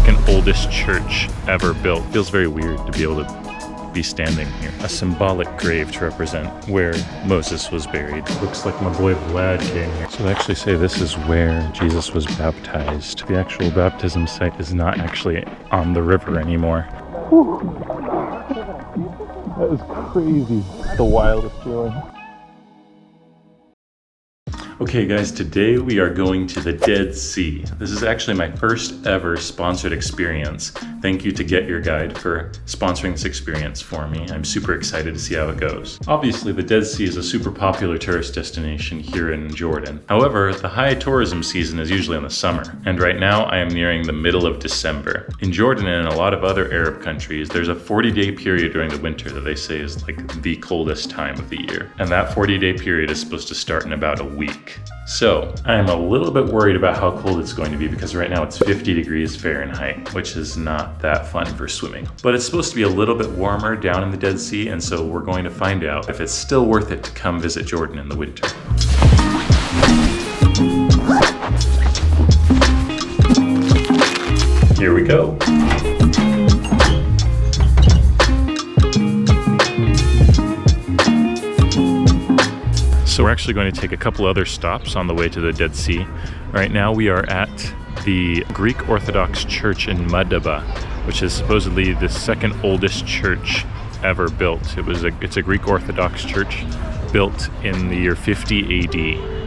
second oldest church ever built. Feels very weird to be able to be standing here. A symbolic grave to represent where Moses was buried. Looks like my boy Vlad came here. So they actually say this is where Jesus was baptized. The actual baptism site is not actually on the river anymore. Whew. That is crazy. The wildest feeling. Okay guys, today we are going to the Dead Sea. This is actually my first ever sponsored experience. Thank you to GetYourGuide for sponsoring this experience for me. I'm super excited to see how it goes. Obviously, the Dead Sea is a super popular tourist destination here in Jordan. However, the high tourism season is usually in the summer, and right now I am nearing the middle of December. In Jordan and in a lot of other Arab countries, there's a 40-day period during the winter that they say is like the coldest time of the year. And that 40-day period is supposed to start in about a week. So I'm a little bit worried about how cold it's going to be because right now it's 50 degrees Fahrenheit, which is not that fun for swimming. But it's supposed to be a little bit warmer down in the Dead Sea, and so we're going to find out if it's still worth it to come visit Jordan in the winter. Here we go. So we're actually going to take a couple other stops on the way to the Dead Sea. Right now we are at the Greek Orthodox Church in Madaba, which is supposedly the second oldest church ever built. It's a Greek Orthodox church built in the year 50 AD.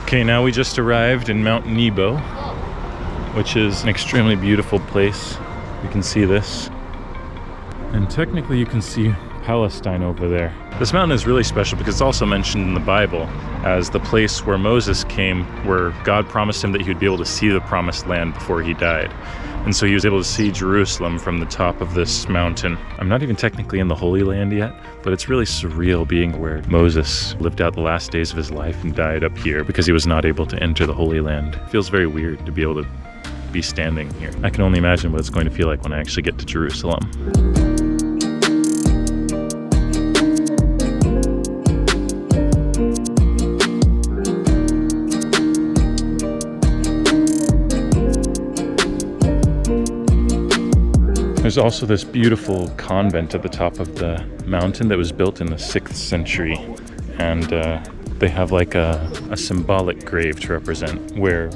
Okay, now we just arrived in Mount Nebo, which is an extremely beautiful place. You can see this. And technically you can see Palestine over there. This mountain is really special because it's also mentioned in the Bible as the place where Moses came, where God promised him that he would be able to see the promised land before he died. And so he was able to see Jerusalem from the top of this mountain. I'm not even technically in the Holy Land yet, but it's really surreal being where Moses lived out the last days of his life and died up here because he was not able to enter the Holy Land. It feels very weird to be able to be standing here. I can only imagine what it's going to feel like when I actually get to Jerusalem. There's also this beautiful convent at the top of the mountain that was built in the 6th century. And they have like a symbolic grave to represent where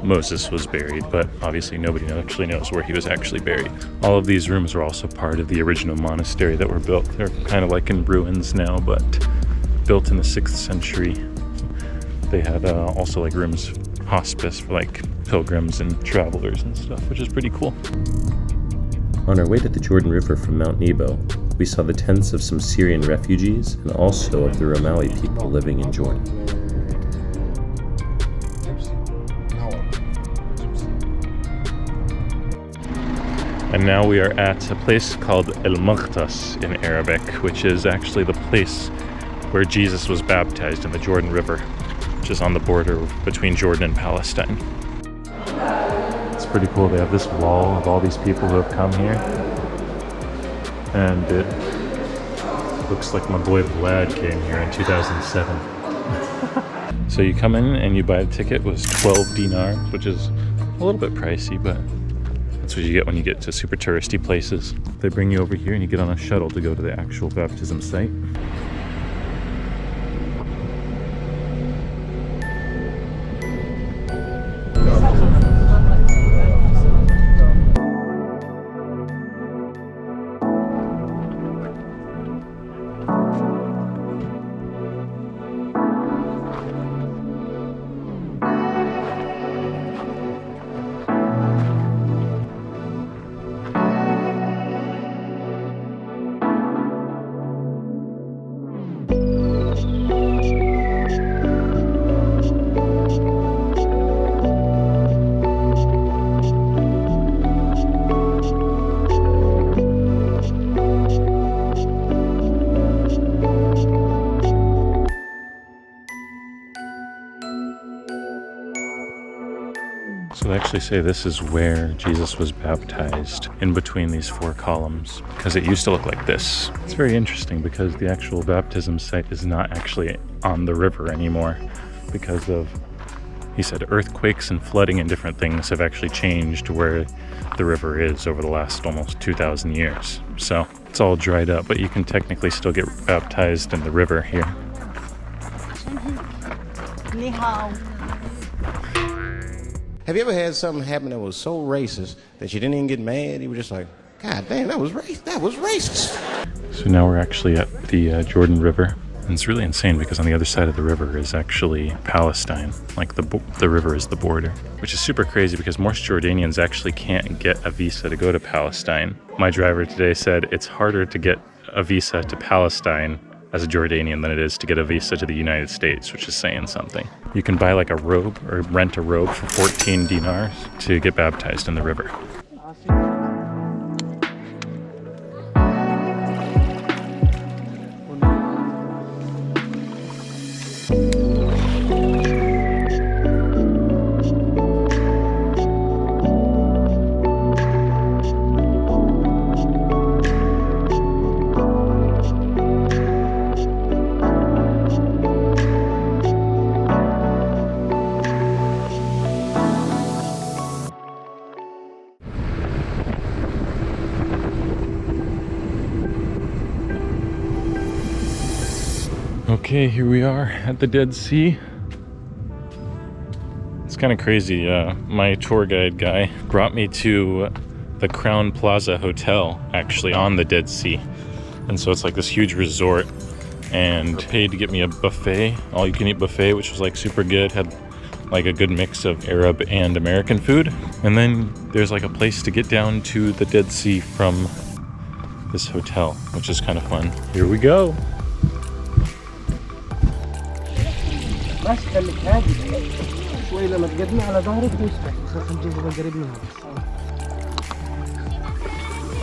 Moses was buried, but obviously nobody actually knows where he was actually buried. All of these rooms are also part of the original monastery that were built. They're kind of like in ruins now, but built in the 6th century. They had also like rooms, hospice for like pilgrims and travelers and stuff, which is pretty cool. On our way to the Jordan River from Mount Nebo, we saw the tents of some Syrian refugees and also of the Romali people living in Jordan. And now we are at a place called El Mughtas in Arabic, which is actually the place where Jesus was baptized in the Jordan River, which is on the border between Jordan and Palestine. It's pretty cool. They have this wall of all these people who have come here. And it looks like my boy Vlad came here in 2007. So you come in and you buy a ticket. It was 12 dinars, which is a little bit pricey, but that's what you get when you get to super touristy places. They bring you over here and you get on a shuttle to go to the actual baptism site. actually say this is where Jesus was baptized, in between these 4 columns, because it used to look like this. It's very interesting because the actual baptism site is not actually on the river anymore because of, he said, earthquakes and flooding and different things have actually changed where the river is over the last almost 2,000 years. So it's all dried up, but you can technically still get baptized in the river here. Have you ever had something happen that was so racist that you didn't even get mad? You were just like, God damn, that was racist. So now we're actually at the Jordan River. And it's really insane because on the other side of the river is actually Palestine. Like the river is the border, which is super crazy because most Jordanians actually can't get a visa to go to Palestine. My driver today said it's harder to get a visa to Palestine as a Jordanian than it is to get a visa to the United States, which is saying something. You can buy like a robe or rent a robe for 14 dinars to get baptized in the river. Okay, here we are at the Dead Sea. It's kind of crazy. My tour guide guy brought me to the Crown Plaza Hotel, actually on the Dead Sea. And so it's like this huge resort, and paid to get me a buffet, all-you-can-eat buffet, which was like super good. Had like a good mix of Arab and American food. And then there's like a place to get down to the Dead Sea from this hotel, which is kind of fun. Here we go. ماشي خليك هادي شوي لما تقدمي على ظهرك واسمع خاف نجيب قريب منها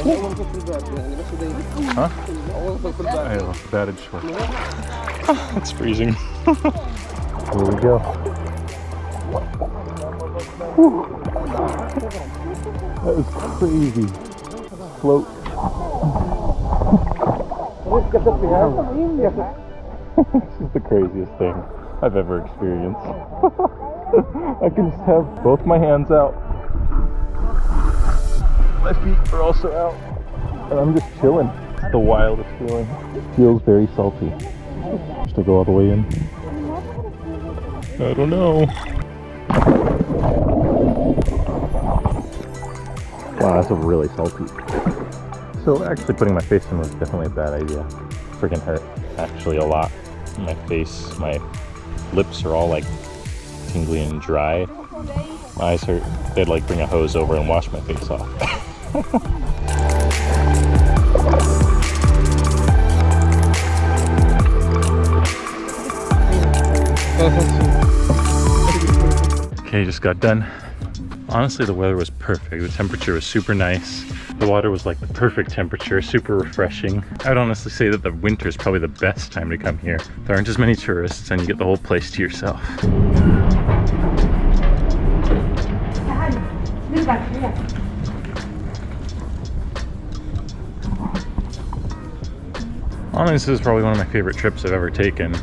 بس اول في الباب يعني بس دقيقة ها؟ اول في الباب ايوه بارد شوي. It's freezing. Here we go. That was crazy. Float. This is the craziest thing I've ever experienced. I can just have both my hands out. My feet are also out. And I'm just chilling. It's the wildest feeling. It feels very salty. Should I go all the way in? I don't know. Wow, that's really salty. So actually putting my face in was definitely a bad idea. Freaking hurt, actually a lot. My face, my lips are all like tingly and dry. My eyes hurt. They'd like bring a hose over and wash my face off. Okay, just got done. Honestly, the weather was perfect. The temperature was super nice. The water was like the perfect temperature, super refreshing. I'd honestly say that the winter is probably the best time to come here. There aren't as many tourists and you get the whole place to yourself. Honestly, this is probably one of my favorite trips I've ever taken.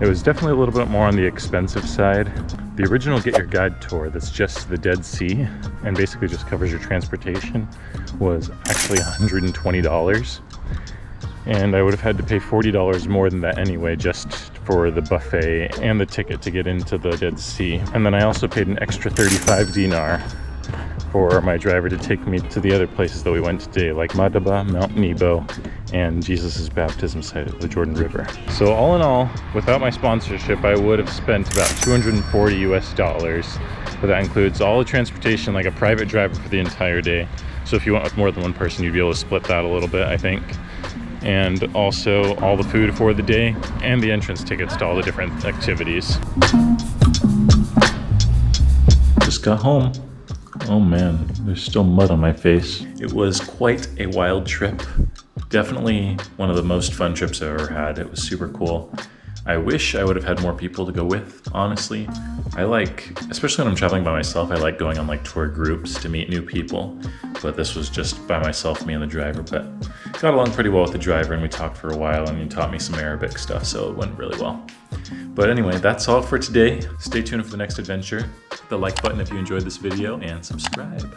It was definitely a little bit more on the expensive side. The original Get Your Guide tour that's just the Dead Sea and basically just covers your transportation was actually $120. And I would have had to pay $40 more than that anyway, just for the buffet and the ticket to get into the Dead Sea. And then I also paid an extra 35 dinar for my driver to take me to the other places that we went today, like Madaba, Mount Nebo, and Jesus' baptism site at the Jordan River. So all in all, without my sponsorship, I would have spent about $240 US, but that includes all the transportation, like a private driver for the entire day. So if you went with more than one person, you'd be able to split that a little bit, I think. And also all the food for the day and the entrance tickets to all the different activities. Just got home. Oh man, there's still mud on my face. It was quite a wild trip. Definitely one of the most fun trips I've ever had. It was super cool. I wish I would have had more people to go with, honestly. I like, especially when I'm traveling by myself, I like going on like tour groups to meet new people. But this was just by myself, me and the driver. But got along pretty well with the driver, and we talked for a while, and he taught me some Arabic stuff, so it went really well. But anyway, that's all for today. Stay tuned for the next adventure. Hit the like button if you enjoyed this video, and subscribe.